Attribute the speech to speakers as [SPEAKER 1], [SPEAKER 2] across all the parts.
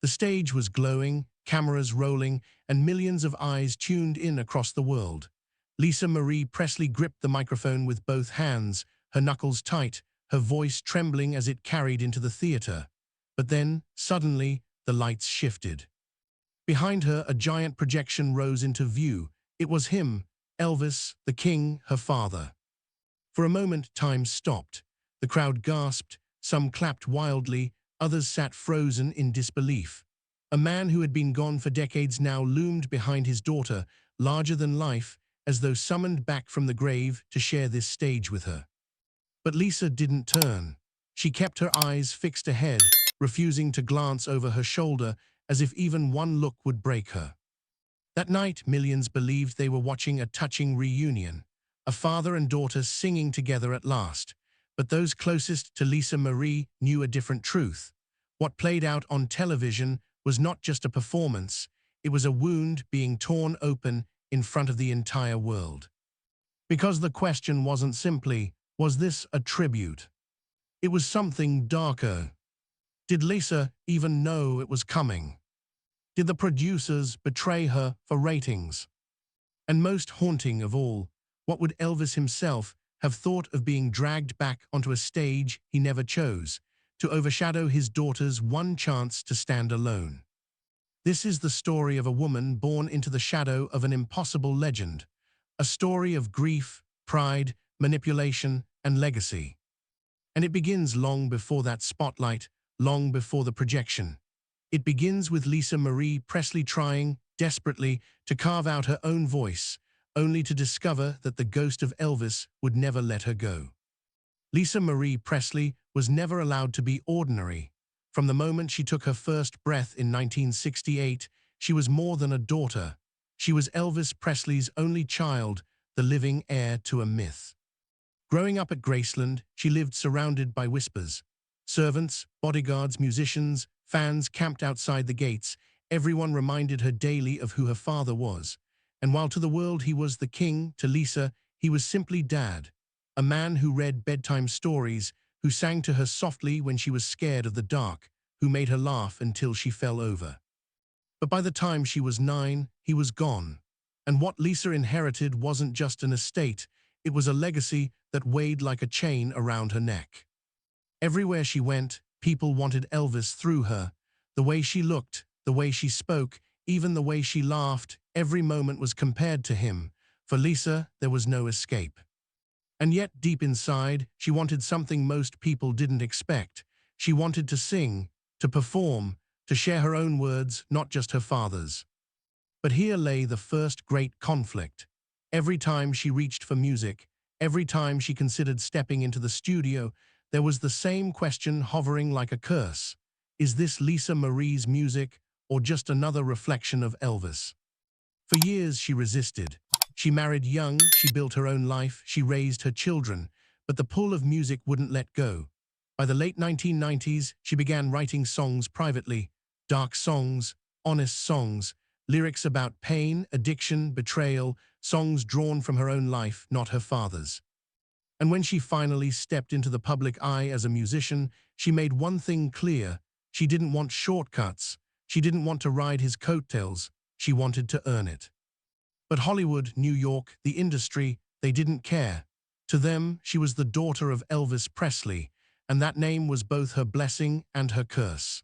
[SPEAKER 1] The stage was glowing, cameras rolling, and millions of eyes tuned in across the world. Lisa Marie Presley gripped the microphone with both hands, her knuckles tight, her voice trembling as it carried into the theater. But then, suddenly, the lights shifted. Behind her, a giant projection rose into view. It was him, Elvis, the king, her father. For a moment, time stopped. The crowd gasped, some clapped wildly, others sat frozen in disbelief. A man who had been gone for decades now loomed behind his daughter, larger than life, as though summoned back from the grave to share this stage with her. But Lisa didn't turn. She kept her eyes fixed ahead, refusing to glance over her shoulder, as if even one look would break her. That night, millions believed they were watching a touching reunion, a father and daughter singing together at last. But those closest to Lisa Marie knew a different truth. What played out on television was not just a performance, it was a wound being torn open in front of the entire world. Because the question wasn't simply, was this a tribute? It was something darker. Did Lisa even know it was coming? Did the producers betray her for ratings? And most haunting of all, what would Elvis himself have thought of being dragged back onto a stage he never chose, to overshadow his daughter's one chance to stand alone? This is the story of a woman born into the shadow of an impossible legend, a story of grief, pride, manipulation, and legacy. And it begins long before that spotlight, long before the projection. It begins with Lisa Marie Presley trying, desperately, to carve out her own voice, only to discover that the ghost of Elvis would never let her go. Lisa Marie Presley was never allowed to be ordinary. From the moment she took her first breath in 1968, she was more than a daughter. She was Elvis Presley's only child, the living heir to a myth. Growing up at Graceland, she lived surrounded by whispers. Servants, bodyguards, musicians, fans camped outside the gates. Everyone reminded her daily of who her father was. And while to the world he was the king, to Lisa, he was simply Dad, a man who read bedtime stories, who sang to her softly when she was scared of the dark, who made her laugh until she fell over. But by the time she was 9, he was gone. And what Lisa inherited wasn't just an estate, it was a legacy that weighed like a chain around her neck. Everywhere she went, people wanted Elvis through her. The way she looked, the way she spoke, even the way she laughed, every moment was compared to him. For Lisa, there was no escape. And yet, deep inside, she wanted something most people didn't expect. She wanted to sing, to perform, to share her own words, not just her father's. But here lay the first great conflict. Every time she reached for music, every time she considered stepping into the studio, there was the same question hovering like a curse. Is this Lisa Marie's music, or just another reflection of Elvis? For years she resisted. She married young, she built her own life, she raised her children, but the pull of music wouldn't let go. By the late 1990s, she began writing songs privately, dark songs, honest songs, lyrics about pain, addiction, betrayal, songs drawn from her own life, not her father's. And when she finally stepped into the public eye as a musician, she made one thing clear: she didn't want shortcuts, she didn't want to ride his coattails, she wanted to earn it. But Hollywood, New York, the industry, they didn't care. To them, she was the daughter of Elvis Presley, and that name was both her blessing and her curse.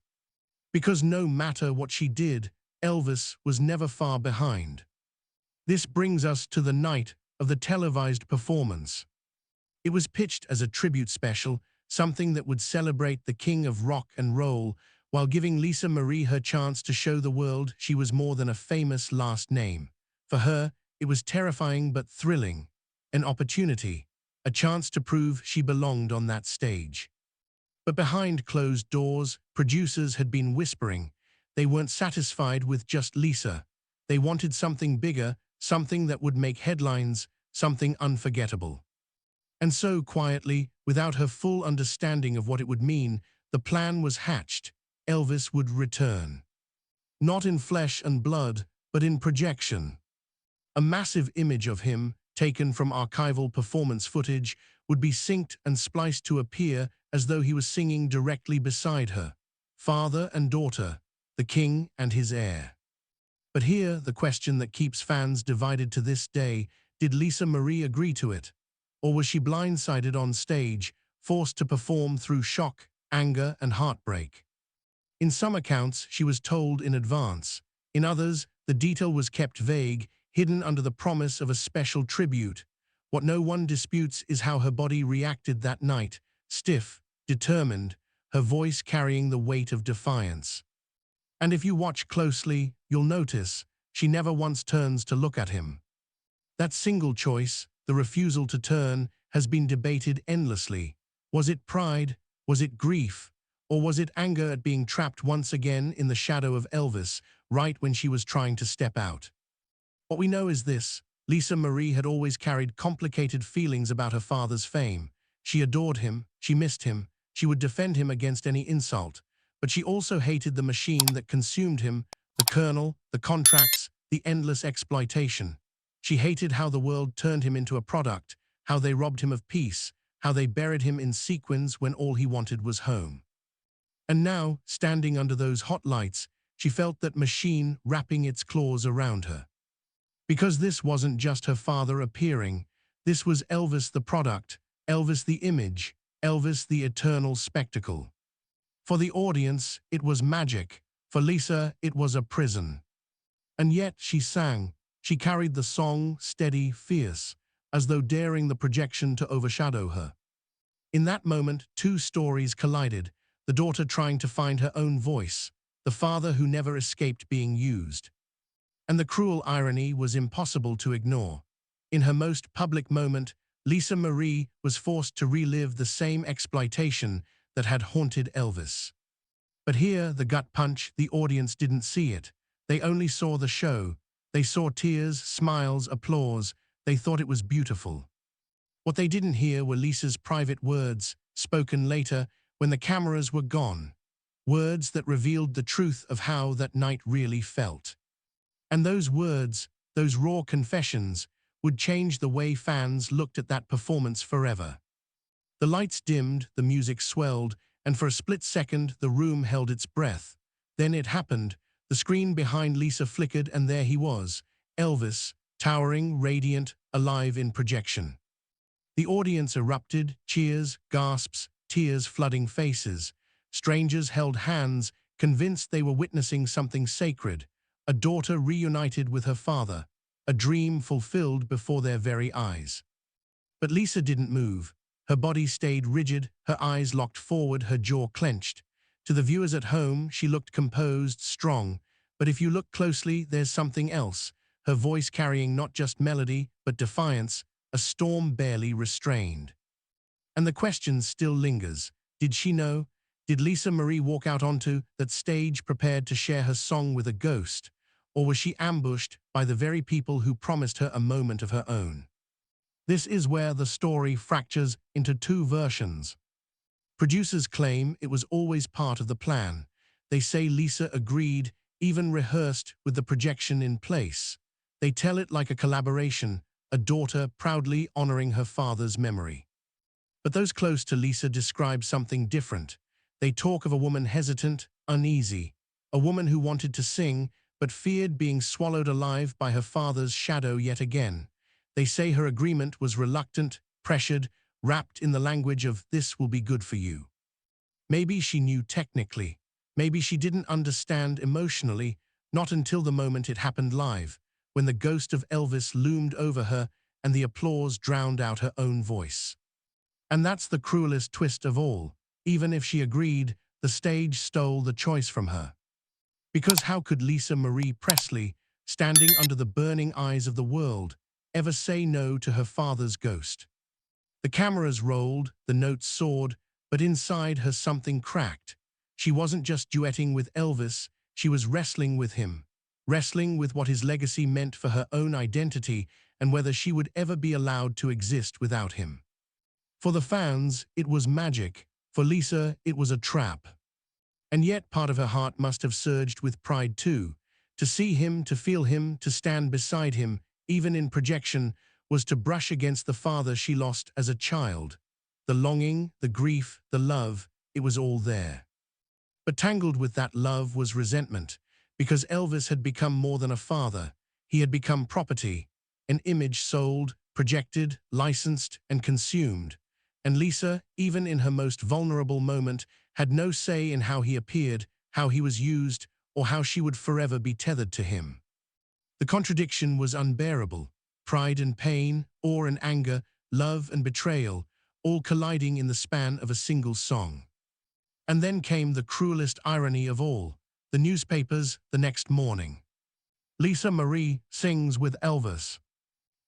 [SPEAKER 1] Because no matter what she did, Elvis was never far behind. This brings us to the night of the televised performance. It was pitched as a tribute special, something that would celebrate the king of rock and roll, while giving Lisa Marie her chance to show the world she was more than a famous last name. For her, it was terrifying but thrilling, an opportunity, a chance to prove she belonged on that stage. But behind closed doors, producers had been whispering. They weren't satisfied with just Lisa. They wanted something bigger, something that would make headlines, something unforgettable. And so, quietly, without her full understanding of what it would mean, the plan was hatched. Elvis would return. Not in flesh and blood, but in projection. A massive image of him, taken from archival performance footage, would be synced and spliced to appear as though he was singing directly beside her. Father and daughter, the king and his heir. But here, the question that keeps fans divided to this day: did Lisa Marie agree to it? Or was she blindsided on stage, forced to perform through shock, anger, and heartbreak? In some accounts, she was told in advance. In others, the detail was kept vague, hidden under the promise of a special tribute. What no one disputes is how her body reacted that night, stiff, determined, her voice carrying the weight of defiance. And if you watch closely, you'll notice she never once turns to look at him. That single choice, the refusal to turn, has been debated endlessly. Was it pride? Was it grief? Or was it anger at being trapped once again in the shadow of Elvis, right when she was trying to step out? What we know is this: Lisa Marie had always carried complicated feelings about her father's fame. She adored him, she missed him, she would defend him against any insult. But she also hated the machine that consumed him, the colonel, the contracts, the endless exploitation. She hated how the world turned him into a product, how they robbed him of peace, how they buried him in sequins when all he wanted was home. And now, standing under those hot lights, she felt that machine wrapping its claws around her. Because this wasn't just her father appearing, this was Elvis the product, Elvis the image, Elvis the eternal spectacle. For the audience, it was magic. For Lisa, it was a prison. And yet she sang. She carried the song steady, fierce, as though daring the projection to overshadow her. In that moment, two stories collided: the daughter trying to find her own voice, the father who never escaped being used. And the cruel irony was impossible to ignore. In her most public moment, Lisa Marie was forced to relive the same exploitation that had haunted Elvis. But here, the gut punch: the audience didn't see it. They only saw the show. They saw tears, smiles, applause. They thought it was beautiful. What they didn't hear were Lisa's private words, spoken later, when the cameras were gone. Words that revealed the truth of how that night really felt. And those words, those raw confessions, would change the way fans looked at that performance forever. The lights dimmed, the music swelled, and for a split second the room held its breath. Then it happened. The screen behind Lisa flickered, and there he was, Elvis, towering, radiant, alive in projection. The audience erupted: cheers, gasps, tears flooding faces. Strangers held hands, convinced they were witnessing something sacred: a daughter reunited with her father, a dream fulfilled before their very eyes. But Lisa didn't move. Her body stayed rigid, her eyes locked forward, her jaw clenched. To the viewers at home, she looked composed, strong. But if you look closely, there's something else: her voice carrying not just melody, but defiance, a storm barely restrained. And the question still lingers: did she know? Did Lisa Marie walk out onto that stage prepared to share her song with a ghost? Or was she ambushed by the very people who promised her a moment of her own? This is where the story fractures into two versions. Producers claim it was always part of the plan. They say Lisa agreed, even rehearsed with the projection in place. They tell it like a collaboration, a daughter proudly honoring her father's memory. But those close to Lisa describe something different. They talk of a woman hesitant, uneasy, a woman who wanted to sing but feared being swallowed alive by her father's shadow yet again. They say her agreement was reluctant, pressured, wrapped in the language of "this will be good for you." Maybe she knew technically. Maybe she didn't understand emotionally, not until the moment it happened live, when the ghost of Elvis loomed over her and the applause drowned out her own voice. And that's the cruelest twist of all. Even if she agreed, the stage stole the choice from her. Because how could Lisa Marie Presley, standing under the burning eyes of the world, ever say no to her father's ghost? The cameras rolled, the notes soared, but inside her something cracked. She wasn't just duetting with Elvis, she was wrestling with him. Wrestling with what his legacy meant for her own identity and whether she would ever be allowed to exist without him. For the fans, it was magic. For Lisa, it was a trap. And yet part of her heart must have surged with pride too. To see him, to feel him, to stand beside him, even in projection, was to brush against the father she lost as a child. The longing, the grief, the love, it was all there. But tangled with that love was resentment, because Elvis had become more than a father. He had become property, an image sold, projected, licensed, and consumed. And Lisa, even in her most vulnerable moment, had no say in how he appeared, how he was used, or how she would forever be tethered to him. The contradiction was unbearable. Pride and pain, awe and anger, love and betrayal, all colliding in the span of a single song. And then came the cruelest irony of all, the newspapers the next morning. Lisa Marie sings with Elvis.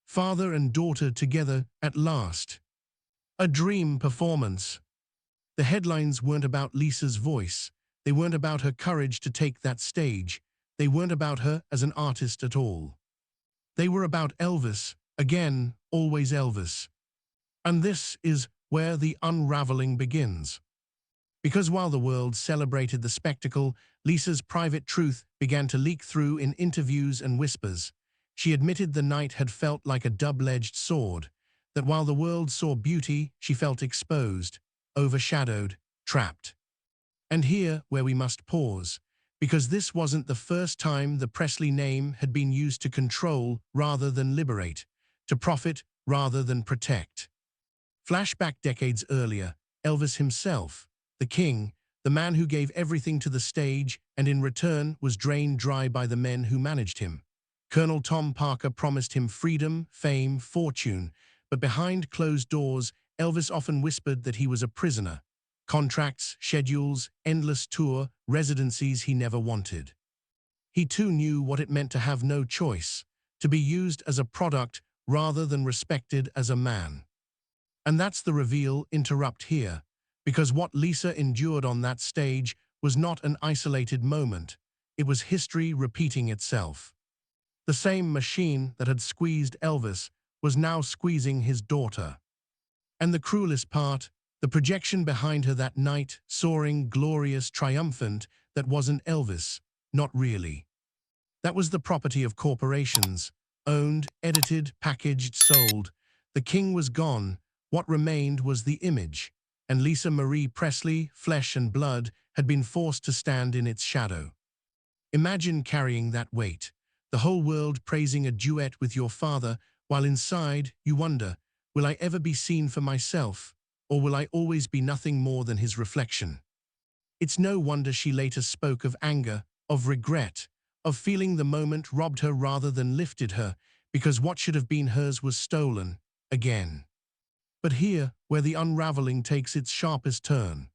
[SPEAKER 1] Father and daughter together at last. A dream performance. The headlines weren't about Lisa's voice. They weren't about her courage to take that stage. They weren't about her as an artist at all. They were about Elvis, again, always Elvis. And this is where the unraveling begins. Because while the world celebrated the spectacle, Lisa's private truth began to leak through in interviews and whispers. She admitted the night had felt like a double-edged sword, that while the world saw beauty, she felt exposed, overshadowed, trapped. And here where we must pause, because this wasn't the first time the Presley name had been used to control rather than liberate, to profit rather than protect. Flashback decades earlier, Elvis himself, the king, the man who gave everything to the stage and in return was drained dry by the men who managed him. Colonel Tom Parker promised him freedom, fame, fortune, but behind closed doors, Elvis often whispered that he was a prisoner. Contracts, schedules, endless tour, residencies he never wanted. He too knew what it meant to have no choice, to be used as a product rather than respected as a man. And that's the reveal interrupt here, because what Lisa endured on that stage was not an isolated moment. It was history repeating itself. The same machine that had squeezed Elvis was now squeezing his daughter. And the cruelest part, the projection behind her that night, soaring, glorious, triumphant, that wasn't Elvis, not really. That was the property of corporations, owned, edited, packaged, sold. The king was gone. What remained was the image, and Lisa Marie Presley, flesh and blood, had been forced to stand in its shadow. Imagine carrying that weight, the whole world praising a duet with your father, while inside you wonder, will I ever be seen for myself, or will I always be nothing more than his reflection? It's no wonder she later spoke of anger, of regret, of feeling the moment robbed her rather than lifted her, because what should have been hers was stolen, again. But here, where the unraveling takes its sharpest turn.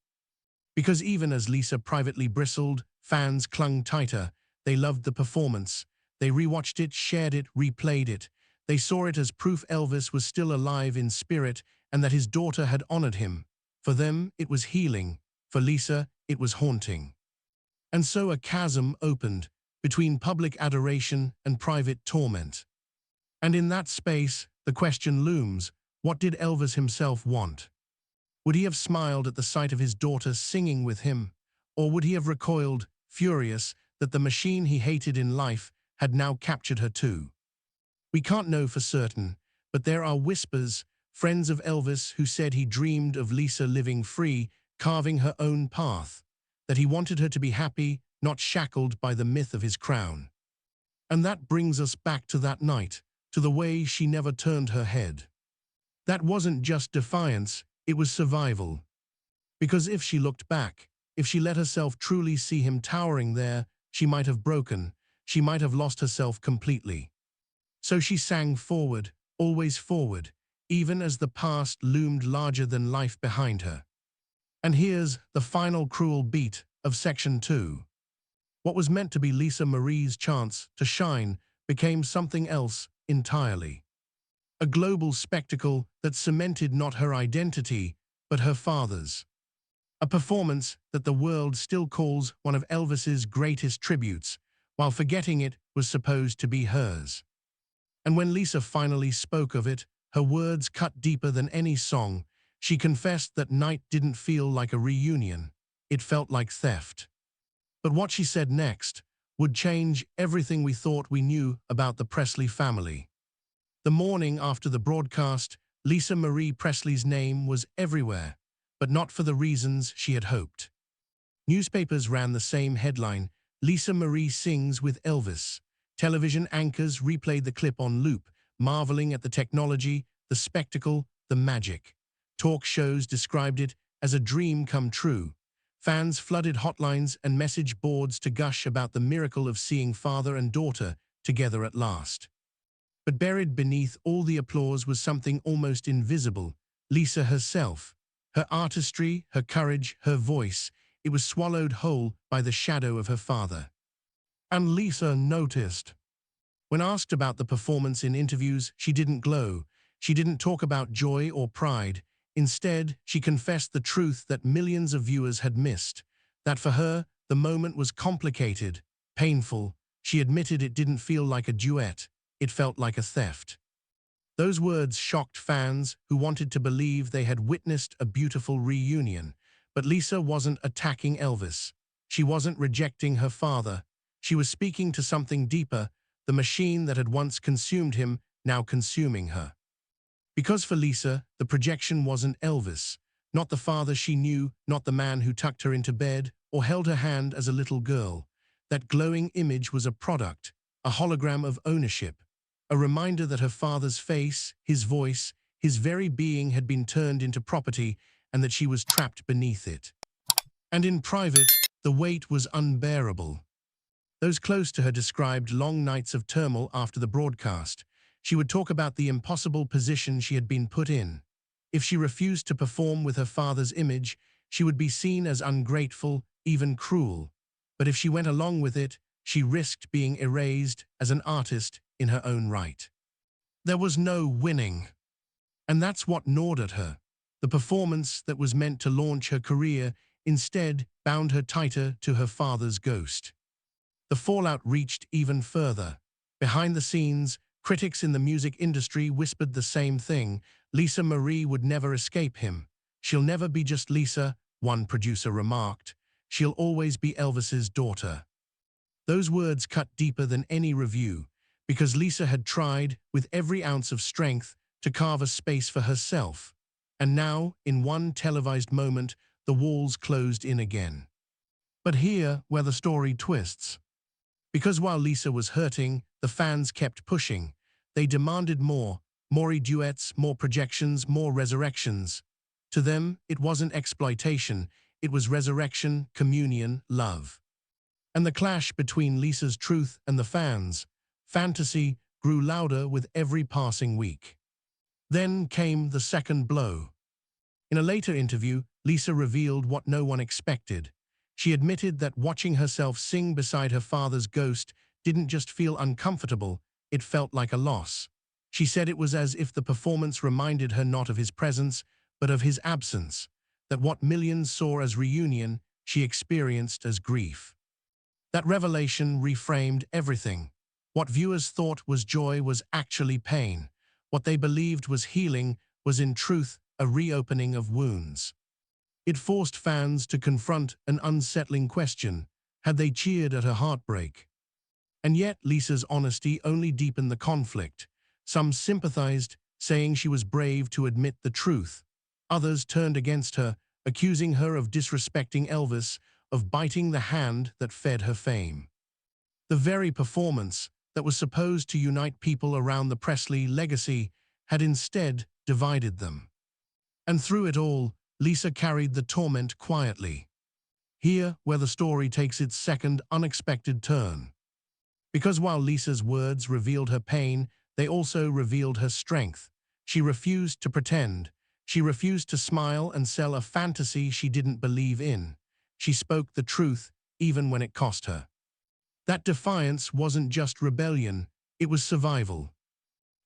[SPEAKER 1] Because even as Lisa privately bristled, fans clung tighter. They loved the performance. They rewatched it, shared it, replayed it. They saw it as proof Elvis was still alive in spirit and that his daughter had honored him. For them, it was healing. For Lisa, it was haunting. And so a chasm opened between public adoration and private torment. And in that space, the question looms, what did Elvis himself want? Would he have smiled at the sight of his daughter singing with him, or would he have recoiled, furious, that the machine he hated in life had now captured her too? We can't know for certain, but there are whispers, friends of Elvis who said he dreamed of Lisa living free, carving her own path, that he wanted her to be happy, not shackled by the myth of his crown. And that brings us back to that night, to the way she never turned her head. That wasn't just defiance, it was survival. Because if she looked back, if she let herself truly see him towering there, she might have broken, she might have lost herself completely. So she sang forward, always forward, even as the past loomed larger than life behind her. And here's the final cruel beat of Section 2. What was meant to be Lisa Marie's chance to shine became something else entirely. A global spectacle that cemented not her identity, but her father's. A performance that the world still calls one of Elvis's greatest tributes, while forgetting it was supposed to be hers. And when Lisa finally spoke of it, her words cut deeper than any song. She confessed that night didn't feel like a reunion. It felt like theft. But what she said next would change everything we thought we knew about the Presley family. The morning after the broadcast, Lisa Marie Presley's name was everywhere, but not for the reasons she had hoped. Newspapers ran the same headline, Lisa Marie sings with Elvis. Television anchors replayed the clip on loop, marveling at the technology, the spectacle, the magic. Talk shows described it as a dream come true. Fans flooded hotlines and message boards to gush about the miracle of seeing father and daughter together at last. But buried beneath all the applause was something almost invisible, Lisa herself. Her artistry, her courage, her voice, it was swallowed whole by the shadow of her father. And Lisa noticed. When asked about the performance in interviews, she didn't glow. She didn't talk about joy or pride. Instead, she confessed the truth that millions of viewers had missed. That for her, the moment was complicated, painful. She admitted it didn't feel like a duet. It felt like a theft. Those words shocked fans who wanted to believe they had witnessed a beautiful reunion. But Lisa wasn't attacking Elvis. She wasn't rejecting her father. She was speaking to something deeper, the machine that had once consumed him, now consuming her. Because for Lisa, the projection wasn't Elvis, not the father she knew, not the man who tucked her into bed or held her hand as a little girl. That glowing image was a product, a hologram of ownership, a reminder that her father's face, his voice, his very being had been turned into property and that she was trapped beneath it. And in private, the weight was unbearable. Those close to her described long nights of turmoil after the broadcast. She would talk about the impossible position she had been put in. If she refused to perform with her father's image, she would be seen as ungrateful, even cruel. But if she went along with it, she risked being erased as an artist in her own right. There was no winning. And that's what gnawed at her. The performance that was meant to launch her career instead bound her tighter to her father's ghost. The fallout reached even further. Behind the scenes, critics in the music industry whispered the same thing. Lisa Marie would never escape him. She'll never be just Lisa, one producer remarked. She'll always be Elvis's daughter. Those words cut deeper than any review, because Lisa had tried, with every ounce of strength, to carve a space for herself. And now, in one televised moment, the walls closed in again. But here, where the story twists. Because while Lisa was hurting, the fans kept pushing. They demanded more duets, more projections, more resurrections. To them, it wasn't exploitation, it was resurrection, communion, love. And the clash between Lisa's truth and the fans' fantasy grew louder with every passing week. Then came the second blow. In a later interview, Lisa revealed what no one expected. She admitted that watching herself sing beside her father's ghost didn't just feel uncomfortable, it felt like a loss. She said it was as if the performance reminded her not of his presence, but of his absence, that what millions saw as reunion, she experienced as grief. That revelation reframed everything. What viewers thought was joy was actually pain. What they believed was healing was in truth a reopening of wounds. It forced fans to confront an unsettling question: had they cheered at her heartbreak? And yet Lisa's honesty only deepened the conflict. Some sympathized, saying she was brave to admit the truth. Others turned against her, accusing her of disrespecting Elvis, of biting the hand that fed her fame. The very performance that was supposed to unite people around the Presley legacy had instead divided them. And through it all, Lisa carried the torment quietly. Here, where the story takes its second unexpected turn. Because while Lisa's words revealed her pain, they also revealed her strength. She refused to pretend. She refused to smile and sell a fantasy she didn't believe in. She spoke the truth, even when it cost her. That defiance wasn't just rebellion, it was survival.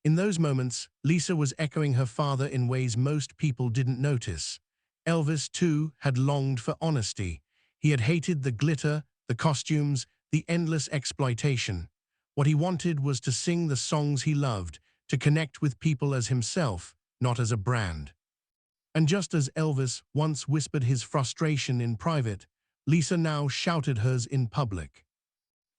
[SPEAKER 1] In those moments, Lisa was echoing her father in ways most people didn't notice. Elvis, too, had longed for honesty. He had hated the glitter, the costumes, the endless exploitation. What he wanted was to sing the songs he loved, to connect with people as himself, not as a brand. And just as Elvis once whispered his frustration in private, Lisa now shouted hers in public.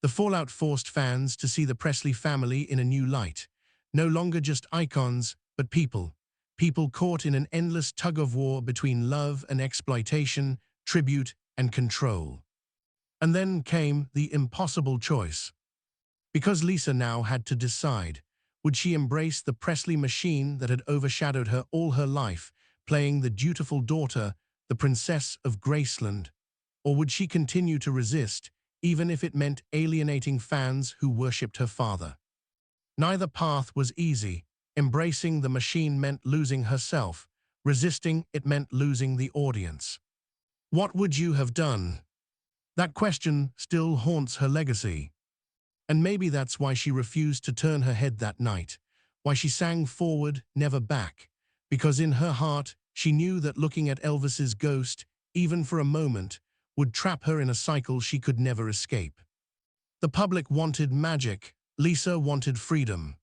[SPEAKER 1] The fallout forced fans to see the Presley family in a new light. No longer just icons, but people. People caught in an endless tug-of-war between love and exploitation, tribute and control. And then came the impossible choice. Because Lisa now had to decide, would she embrace the Presley machine that had overshadowed her all her life, playing the dutiful daughter, the Princess of Graceland, or would she continue to resist, even if it meant alienating fans who worshipped her father? Neither path was easy. Embracing the machine meant losing herself. Resisting it meant losing the audience. What would you have done? That question still haunts her legacy. And maybe that's why she refused to turn her head that night, why she sang forward, never back, because in her heart she knew that looking at Elvis's ghost, even for a moment, would trap her in a cycle she could never escape. The public wanted magic, Lisa wanted freedom.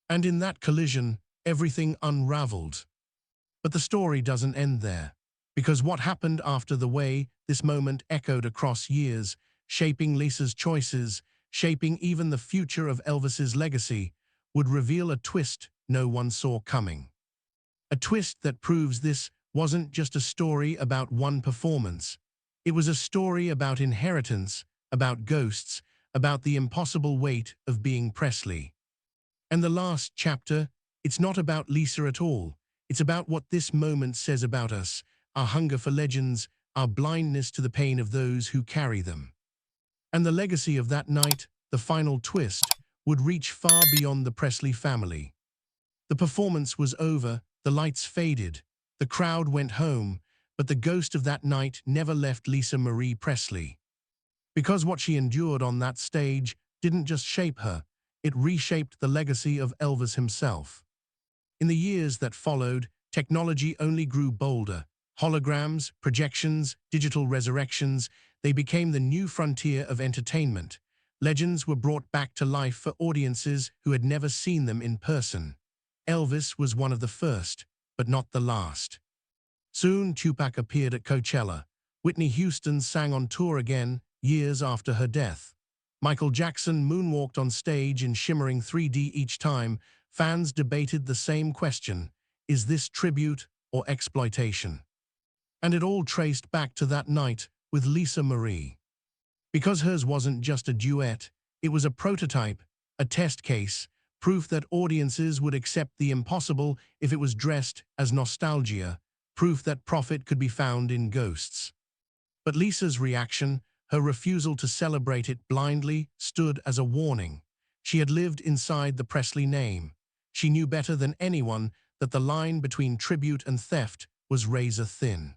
[SPEAKER 1] And in that collision, everything unraveled. But the story doesn't end there, because what happened after the way this moment echoed across years, shaping Lisa's choices, shaping even the future of Elvis's legacy, would reveal a twist no one saw coming. A twist that proves this wasn't just a story about one performance. It was a story about inheritance, about ghosts, about the impossible weight of being Presley. And the last chapter, it's not about Lisa at all. It's about what this moment says about us, our hunger for legends, our blindness to the pain of those who carry them. And the legacy of that night, the final twist, would reach far beyond the Presley family. The performance was over, the lights faded, the crowd went home, but the ghost of that night never left Lisa Marie Presley. Because what she endured on that stage didn't just shape her, it reshaped the legacy of Elvis himself. In the years that followed, technology only grew bolder. Holograms, projections, digital resurrections, they became the new frontier of entertainment. Legends were brought back to life for audiences who had never seen them in person. Elvis was one of the first, but not the last. Soon, Tupac appeared at Coachella. Whitney Houston sang on tour again, years after her death. Michael Jackson moonwalked on stage in shimmering 3D each time. Fans debated the same question: is this tribute or exploitation? And it all traced back to that night with Lisa Marie. Because hers wasn't just a duet, it was a prototype, a test case, proof that audiences would accept the impossible if it was dressed as nostalgia, proof that profit could be found in ghosts. But Lisa's reaction, her refusal to celebrate it blindly, stood as a warning. She had lived inside the Presley name. She knew better than anyone that the line between tribute and theft was razor thin.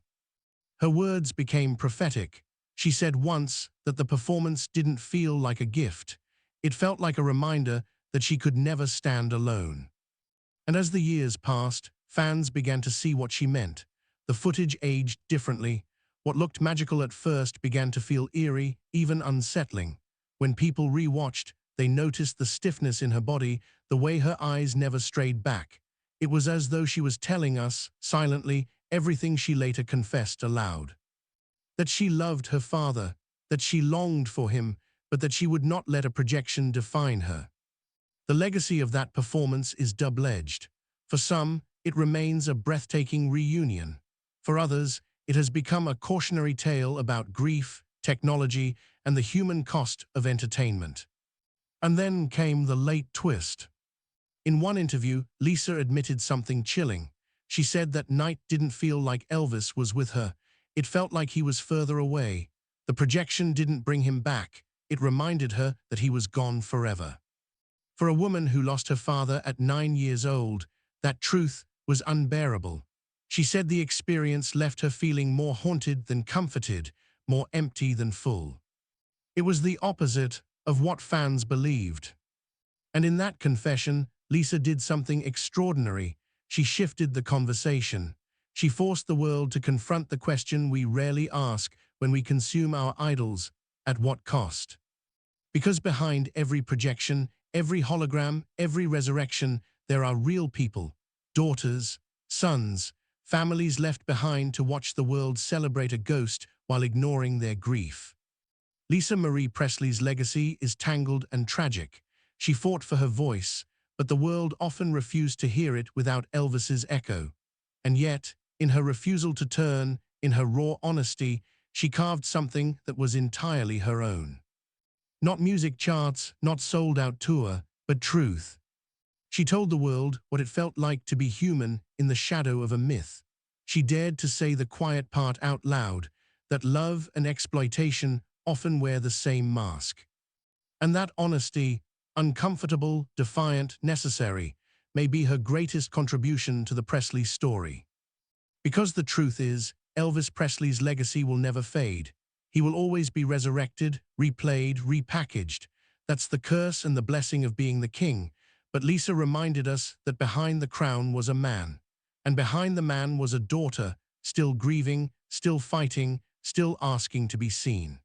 [SPEAKER 1] Her words became prophetic. She said once that the performance didn't feel like a gift. It felt like a reminder that she could never stand alone. And as the years passed, fans began to see what she meant. The footage aged differently. What looked magical at first began to feel eerie, even unsettling. When people re-watched, they noticed the stiffness in her body, the way her eyes never strayed back. It was as though she was telling us, silently, everything she later confessed aloud. That she loved her father, that she longed for him, but that she would not let a projection define her. The legacy of that performance is double-edged. For some, it remains a breathtaking reunion. For others, it has become a cautionary tale about grief, technology, and the human cost of entertainment. And then came the late twist. In one interview, Lisa admitted something chilling. She said that night didn't feel like Elvis was with her. It felt like he was further away. The projection didn't bring him back. It reminded her that he was gone forever. For a woman who lost her father at 9 years old, that truth was unbearable. She said the experience left her feeling more haunted than comforted, more empty than full. It was the opposite of what fans believed. And in that confession, Lisa did something extraordinary. She shifted the conversation. She forced the world to confront the question we rarely ask when we consume our idols: at what cost? Because behind every projection, every hologram, every resurrection, there are real people, daughters, sons, families left behind to watch the world celebrate a ghost while ignoring their grief. Lisa Marie Presley's legacy is tangled and tragic. She fought for her voice, but the world often refused to hear it without Elvis's echo. And yet, in her refusal to turn, in her raw honesty, She carved something that was entirely her own. Not music charts, not sold-out tour, but truth. She told the world what it felt like to be human in the shadow of a myth. She dared to say the quiet part out loud, that love and exploitation often wear the same mask. And that honesty, uncomfortable, defiant, necessary, may be her greatest contribution to the Presley story. Because the truth is, Elvis Presley's legacy will never fade. He will always be resurrected, replayed, repackaged. That's the curse and the blessing of being the king. But Lisa reminded us that behind the crown was a man. And behind the man was a daughter, still grieving, still fighting, still asking to be seen.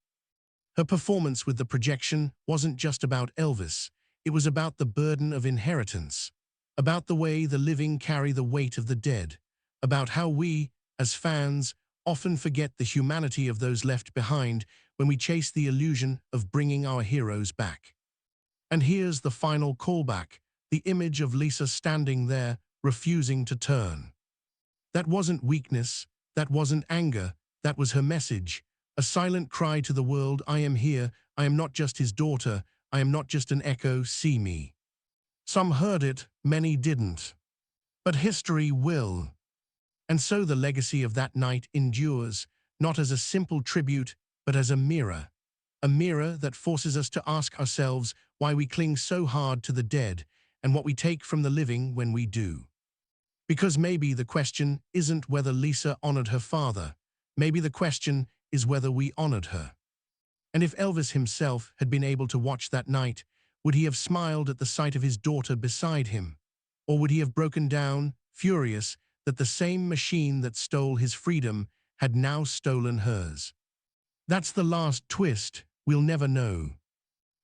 [SPEAKER 1] Her performance with the projection wasn't just about Elvis. It was about the burden of inheritance, about the way the living carry the weight of the dead, about how we, as fans, often forget the humanity of those left behind when we chase the illusion of bringing our heroes back. And here's the final callback, the image of Lisa standing there, refusing to turn. That wasn't weakness, that wasn't anger, that was her message. A silent cry to the world, I am here, I am not just his daughter, I am not just an echo, see me. Some heard it, many didn't. But history will. And so the legacy of that night endures, not as a simple tribute, but as a mirror that forces us to ask ourselves why we cling so hard to the dead and what we take from the living when we do. Because maybe the question isn't whether Lisa honored her father, maybe the question is whether we honored her. And if Elvis himself had been able to watch that night, would he have smiled at the sight of his daughter beside him? Or would he have broken down, furious, that the same machine that stole his freedom had now stolen hers? That's the last twist, we'll never know.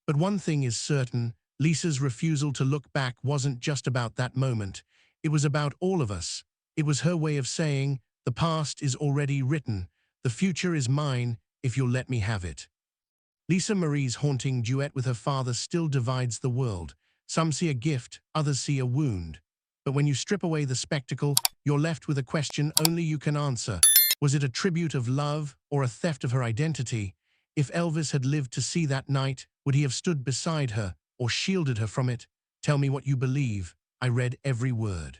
[SPEAKER 1] But one thing is certain, Lisa's refusal to look back wasn't just about that moment. It was about all of us. It was her way of saying, the past is already written, the future is mine if you'll let me have it. Lisa Marie's haunting duet with her father still divides the world. Some see a gift, others see a wound. But when you strip away the spectacle, you're left with a question only you can answer. Was it a tribute of love or a theft of her identity? If Elvis had lived to see that night, would he have stood beside her or shielded her from it? Tell me what you believe. I read every word.